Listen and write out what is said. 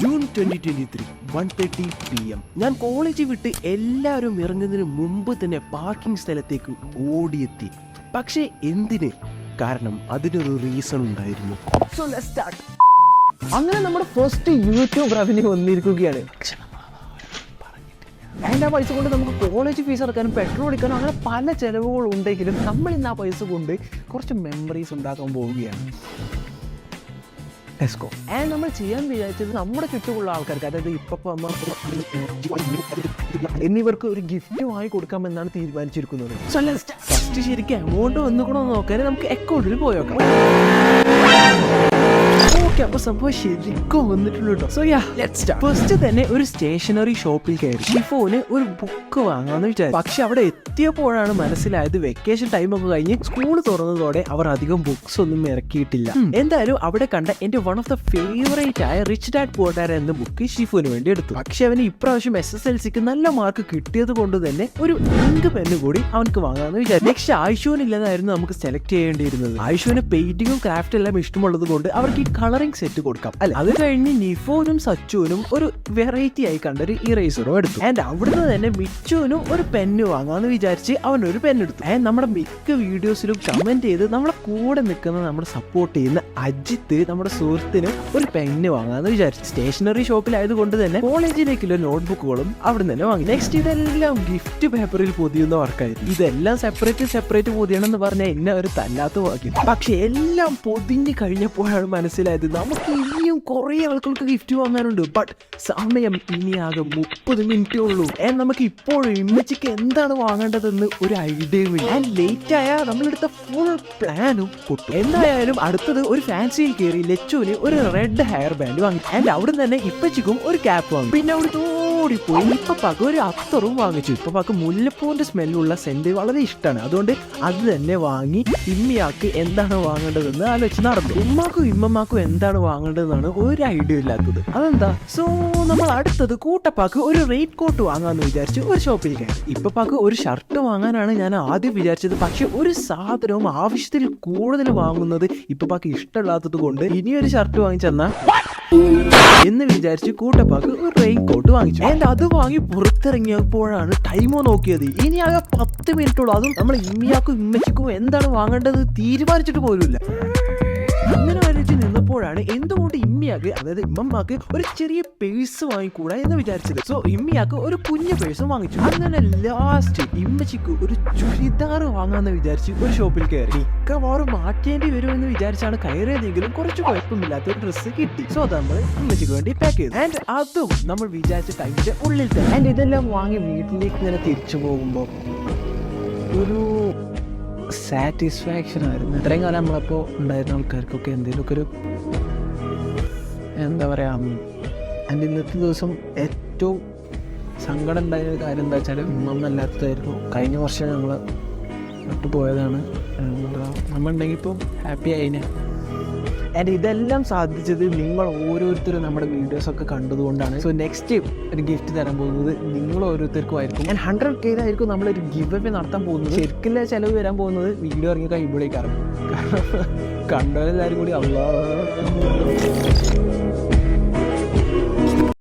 June 2023 1:30 PM. ഞാൻ college വിട്ട് എല്ലാവരും ഇറങ്ങുന്നതിന് മുമ്പ് തന്നെ പാർക്കിംഗ് സ്ഥലത്തേക്ക് ഓടിയെത്തി. പക്ഷേ എന്തിന്? കാരണം അതിനൊരു റീസൺ ഉണ്ടായിരുന്നു. So let's start. അങ്ങനെ നമ്മുടെ ഫസ്റ്റ് യൂട്യൂബ് റവന്യൂ വന്നിരിക്കുകയാണ്. അതിൻ്റെ ആ പൈസ കൊണ്ട് നമുക്ക് കോളേജ് ഫീസ് അടക്കാനും പെട്രോൾ അടിക്കാനും അങ്ങനെ പല ചിലവുകൾ ഉണ്ടെങ്കിലും നമ്മൾ ഇന്ന് ആ പൈസ കൊണ്ട് കുറച്ച് മെമ്മറീസ് ഉണ്ടാക്കാൻ പോവുകയാണ്. Let's go. ആൻഡ് നമ്മൾ ചെയ്യാൻ വിചാരിച്ചത് നമ്മുടെ ചുറ്റുമുള്ള ആൾക്കാർക്ക്, അതായത് ഇപ്പം എന്നിവർക്ക് ഒരു ഗിഫ്റ്റ് വാങ്ങി കൊടുക്കാമെന്നാണ് തീരുമാനിച്ചിരിക്കുന്നത്. So let's start. ഫസ്റ്റ് ശരിക്കും എമൗണ്ട് വന്നുകൂടോ നോക്കാൻ നമുക്ക് അക്കൗണ്ടിൽ പോയോക്കാം. ഓക്കെ, അപ്പോൾ സംഭവം ശരിക്കും വന്നിട്ടുള്ളൂ കേട്ടോ. So yeah let's start. First തന്നെ ഒരു സ്റ്റേഷനറി ഷോപ്പിൽ കയറി ഷിഫോന് ഒരു ബുക്ക് വാങ്ങാമെന്ന് വിചാരിച്ചു. പക്ഷെ അവിടെ എത്തിയപ്പോഴാണ് മനസ്സിലായത് വെക്കേഷൻ ടൈം ഒക്കെ കഴിഞ്ഞ് സ്കൂൾ തുറന്നതോടെ അവർ അധികം ബുക്സ് ഒന്നും ഇറക്കിയിട്ടില്ല. എന്തായാലും അവിടെ കണ്ട എന്റെ വൺ ഓഫ് ദ ഫേവറേറ്റ് ആയ റിച്ച് ഡാഡ് പുവർ ഡാഡ് എന്ന ബുക്ക് ഷിഫോന് വേണ്ടി എടുത്തു. പക്ഷെ അവന് ഇപ്രാവശ്യം SSLCക്ക് നല്ല മാർക്ക് കിട്ടിയത് കൊണ്ട് തന്നെ ഒരു ഇങ്ക് പെന്ന് കൂടി അവനക്ക് വാങ്ങാമെന്ന് വിചാരിച്ചു. നെക്സ്റ്റ് ആയിഷുവിനില്ലെന്നായിരുന്നു നമുക്ക് സെലക്ട് ചെയ്യേണ്ടിയിരുന്നത്. ആയിഷുവിന് പെയിന്റിങ്ങും ക്രാഫ്റ്റ് എല്ലാം ഇഷ്ടമുള്ളത് കൊണ്ട് അവർക്ക് ഈ കളറിംഗ് സെറ്റ് കൊടുക്കാം അല്ലെ. അത് കഴിഞ്ഞ് നിഫോനും സച്ചുവിനും ഒരു വെറൈറ്റി ആയി കണ്ട ഒരു ഇറേസറും എടുത്തു. ആൻഡ് അവിടുന്ന് തന്നെ മിച്ചുവിനും ഒരു പെന്ന് വാങ്ങാന്ന് വിചാരിച്ച് അവനൊരു പെന്നെടുത്തു. ആൻഡ് നമ്മുടെ മിക്ക വീഡിയോസിലും കമന്റ് ചെയ്ത് നമ്മളെ കൂടെ നിൽക്കുന്ന നമ്മുടെ സപ്പോർട്ട് ചെയ്യുന്ന അജിത്ത് നമ്മുടെ സുഹൃത്തിന് ഒരു പെന്ന് വാങ്ങാന്ന് വിചാരിച്ചു. സ്റ്റേഷനറി ഷോപ്പിലായതുകൊണ്ട് തന്നെ കോളേജിലേക്കുള്ള നോട്ട്ബുക്കുകളും അവിടെ തന്നെ വാങ്ങി. നെക്സ്റ്റ് ഇതെല്ലാം ഗിഫ്റ്റ് പേപ്പറിൽ പൊതിയുന്ന വർക്കായിരുന്നു. ഇതെല്ലാം സെപ്പറേറ്റ് പൊതിയണമെന്ന് പറഞ്ഞാൽ എന്നെ ഒരു തല്ലാത്ത വാക്കി. പക്ഷെ എല്ലാം പൊതിഞ്ഞ് കഴിഞ്ഞപ്പോഴാണ് മനസ്സിലായത് നമുക്ക് ഇനിയും കുറെ ആൾക്കാർക്ക് ഗിഫ്റ്റ് വാങ്ങാനുണ്ട്. ബട്ട് സമയം ഇനിയാകെ 30 മിനിറ്റേ ഉള്ളൂ. ആൻഡ് നമുക്ക് ഇപ്പോഴും ഇമ്മച്ചിക്ക് എന്താണ് വാങ്ങേണ്ടതെന്ന് ഒരു ഐഡിയയും ഇല്ല. ആൻഡ് ലേറ്റ് ആയാൽ നമ്മളെടുത്ത ഫുൾ പ്ലാനും പൊട്ടും. എന്തായാലും അടുത്തത് ഒരു ഫാൻസിയിൽ കയറി ലച്ചുവിന് ഒരു റെഡ് ഹെയർ ബാൻഡ് വാങ്ങി. ആൻഡ് അവിടെ തന്നെ ഇപ്പച്ചിക്കും ഒരു ക്യാപ്പ് വാങ്ങി. പിന്നെ അവിടെ ഓടിപ്പോയി ഇപ്പപ്പാക്ക് ഒരു അത്തറും വാങ്ങിച്ചു. ഇപ്പപ്പാക്ക് മുല്ലപ്പൂവിന്റെ സ്മെല്ലുള്ള സെന്റ് വളരെ ഇഷ്ടമാണ്. അതുകൊണ്ട് അത് തന്നെ വാങ്ങി ഇമ്മിയാക്ക് എന്താണ് വാങ്ങേണ്ടതെന്ന് ആലോചിച്ച് നടന്നു. ഉമ്മാക്കും ഇമ്മമാക്കും എന്താണ് വാങ്ങേണ്ടതെന്നാണ് ഒരു ഐഡിയ ഇല്ലാത്തത്. അതെന്താ? സോ നമ്മൾ അടുത്തത് കൂട്ടപ്പാക്ക് ഒരു റെയിൻ കോട്ട് വാങ്ങാന്ന് വിചാരിച്ചു ഒരു ഷോപ്പിൽ കയറി. ഇപ്പപ്പാക്ക് ഒരു ഷർട്ട് വാങ്ങാനാണ് ഞാൻ ആദ്യം വിചാരിച്ചത്. പക്ഷെ ഒരു സാധനവും ആവശ്യത്തിൽ കൂടുതൽ വാങ്ങുന്നത് ഇപ്പപ്പാക്ക് ഇഷ്ടമില്ലാത്തത് കൊണ്ട് ഇനിയൊരു ഷർട്ട് വാങ്ങിച്ചെന്നാ എന്ന് വിചാരിച്ച് കൂട്ടപ്പാക്ക് ഒരു റെയിൻ കോട്ട് വാങ്ങിച്ചു. ആൻഡ് അത് വാങ്ങി പുറത്തിറങ്ങിയപ്പോഴാണ് ടൈമോ നോക്കിയത്. ഇനി ആകെ 10 മിനിറ്റുള്ളൂ. അതും നമ്മൾ ഇമ്മിയാക്കും ഇമ്മച്ചിക്കും എന്താണ് വാങ്ങേണ്ടത് തീരുമാനിച്ചിട്ട് പോലുമില്ല. അങ്ങനെ വരച്ച് നിന്നപ്പോഴാണ് എന്തുകൊണ്ട് ഇമ്മിയാക്ക്, അതായത് ഇമ്മമാക്ക് ഒരു ചെറിയ പേഴ്സ് വാങ്ങിക്കൂടാ എന്ന് വിചാരിച്ചത്. സോ ഇമ്മിയാക്ക് ഒരു കുഞ്ഞു പേഴ്സും വാങ്ങിച്ചു. അങ്ങനെ ലാസ്റ്റ് ഇമ്മച്ചിക്ക് ഒരു ചുരിദാർ വാങ്ങാന്ന് വിചാരിച്ച് ഒരു ഷോപ്പിൽ കയറി. മിക്കവാറും മാറ്റേണ്ടി വരുമെന്ന് വിചാരിച്ചാണ് കയറിയതെങ്കിലും കുറച്ച് കുഴപ്പമില്ലാത്ത ഒരു ഡ്രസ്സ് കിട്ടി. സോ അത് നമ്മൾ ഇമ്മച്ചിക്ക് വേണ്ടി പാക്ക് ചെയ്തു. ആൻഡ് അതും നമ്മൾ വിചാരിച്ച ടൈമിന്റെ ഉള്ളിൽ തന്നെ. ആൻഡ് ഇതെല്ലാം വാങ്ങി വീട്ടിലേക്ക് ഇങ്ങനെ തിരിച്ചു പോകുമ്പോൾ ഒരു സാറ്റിസ്ഫാക്ഷൻ ആയിരുന്നു. ഇത്രയും കാലം നമ്മളപ്പോൾ ഉണ്ടായിരുന്ന ആൾക്കാർക്കൊക്കെ എന്തെങ്കിലുമൊക്കെ ഒരു എന്താ പറയുക. എൻ്റെ ഇന്നത്തെ ദിവസം ഏറ്റവും സങ്കടം ഉണ്ടായ കാര്യം എന്താ വെച്ചാൽ ഒന്നല്ലാത്തതായിരുന്നു. കഴിഞ്ഞ വർഷം ഞങ്ങൾ വിട്ടുപോയതാണ്. നമ്മളുണ്ടെങ്കിൽ ഇപ്പോൾ ഹാപ്പി ആയിനെ. ആൻഡ് ഇതെല്ലാം സാധിച്ചത് നിങ്ങൾ ഓരോരുത്തരും നമ്മുടെ വീഡിയോസൊക്കെ കണ്ടതുകൊണ്ടാണ്. സോ നെക്സ്റ്റ് ഒരു ഗിഫ്റ്റ് തരാൻ പോകുന്നത് നിങ്ങൾ ഓരോരുത്തർക്കും ആയിരിക്കും. ആൻഡ് 100K നമ്മളൊരു ഗിവ് അവേ നടത്താൻ പോകുന്നത്. ശരിക്കില്ല ചിലവ് വരാൻ പോകുന്നത് വീഡിയോ ഇറങ്ങി കഴിയുമ്പോഴേക്കാണ്. കാരണം കണ്ടവരെല്ലാവരും കൂടി